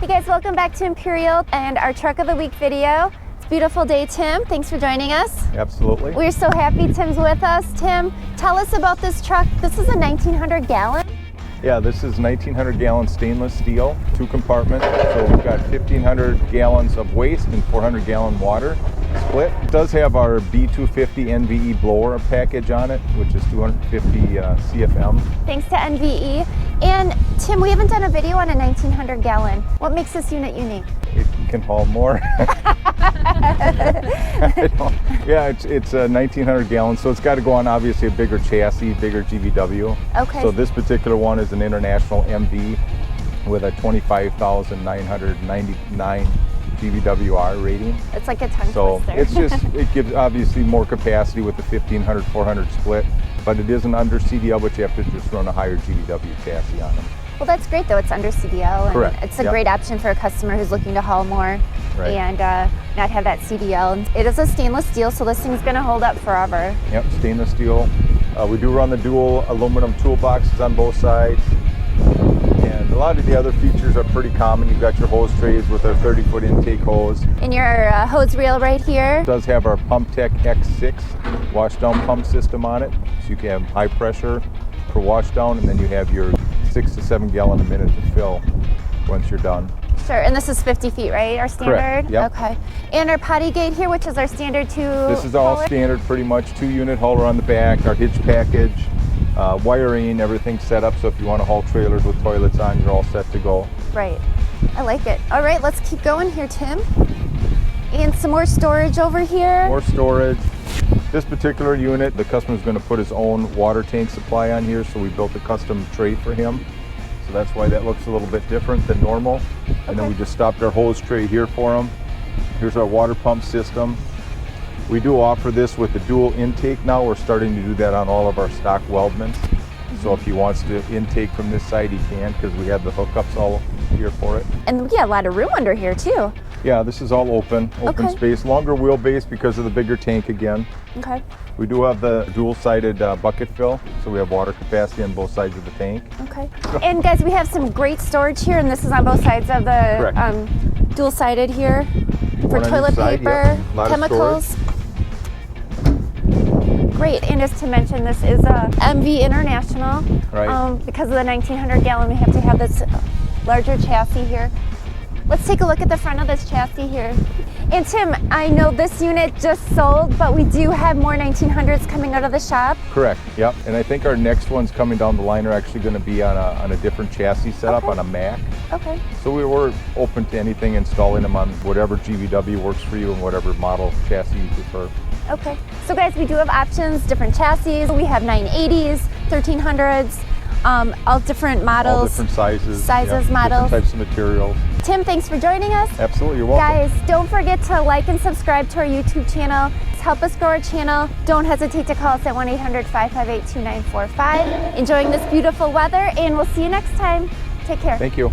Hey guys, welcome back to Imperial and our Truck of the Week video. It's a beautiful day, Tim. Thanks for joining us. Absolutely. We're so happy Tim's with us. Tim, tell us about this truck. This is a 1900 gallon. Yeah, this is 1900 gallon stainless steel, 2 compartments. So we've got 1500 gallons of waste and 400 gallon water split. It does have our B250 NVE blower package on it, which is 250 CFM. Thanks to NVE. And Tim, we haven't done a video on a 1900 gallon. What makes this unit unique? It can haul more. Yeah, it's a 1900 gallons, so it's got to go on obviously a bigger chassis, bigger GVW. Okay. So this particular one is an international MV with a 25,999 GVWR rating. It's like a tongue so twister. it's just, it gives obviously more capacity with the 1500, 400 split, but it is an under CDL, but you have to just run a higher GVW chassis on them. Well, that's great though. It's under CDL, and correct. It's a great option for a customer who's looking to haul more and not have that CDL. And it is a stainless steel, so this thing's going to hold up forever. Yep, stainless steel. We do run the dual aluminum toolboxes on both sides. And a lot of the other features are pretty common. You've got your hose trays with our 30-foot intake hose. And your hose reel right here. It does have our Pump Tech X6 washdown pump system on it. So you can have high pressure for washdown, and then you have your 6 to 7 gallon a minute to fill once you're done. Sure, and this is 50 feet, right? Our standard? Correct, yep. Okay. And our Potty Gate here, which is our standard 2 This is all standard pretty much. 2-unit hauler on the back, our hitch package, wiring, everything set up, so if you want to haul trailers with toilets on, you're all set to go. Right. I like it. All right, let's keep going here, Tim. And some more storage over here. More storage. This particular unit, the customer's going to put his own water tank supply on here, so we built a custom tray for him. So that's why that looks a little bit different than normal. And then we just stopped our hose tray here for him. Here's our water pump system. We do offer this with the dual intake now. We're starting to do that on all of our stock weldments. So if he wants to intake from this side, he can, because we have the hookups all here for it. And yeah, a lot of room under here too. Yeah, this is all open space, longer wheelbase because of the bigger tank again. Okay. We do have the dual-sided bucket fill, so we have water capacity on both sides of the tank. Okay. And guys, we have some great storage here, and this is on both sides of the dual-sided here for toilet paper, chemicals. Great, and just to mention, this is a MV International. Right. Because of the 1900 gallon, we have to have this larger chassis here. Let's take a look at the front of this chassis here. And Tim, I know this unit just sold, but we do have more 1900s coming out of the shop. Correct, yep. And I think our next ones coming down the line are actually going to be on a different chassis setup, on a Mac. Okay. So we're open to anything, installing them on whatever GVW works for you and whatever model chassis you prefer. Okay. So guys, we do have options, different chassis. We have 980s, 1300s, all different models. All different sizes. Models. Different types of materials. Tim, thanks for joining us. Absolutely, you're welcome. Guys, don't forget to like and subscribe to our YouTube channel. Help us grow our channel. Don't hesitate to call us at 1-800-558-2945. Enjoying this beautiful weather, and we'll see you next time. Take care. Thank you.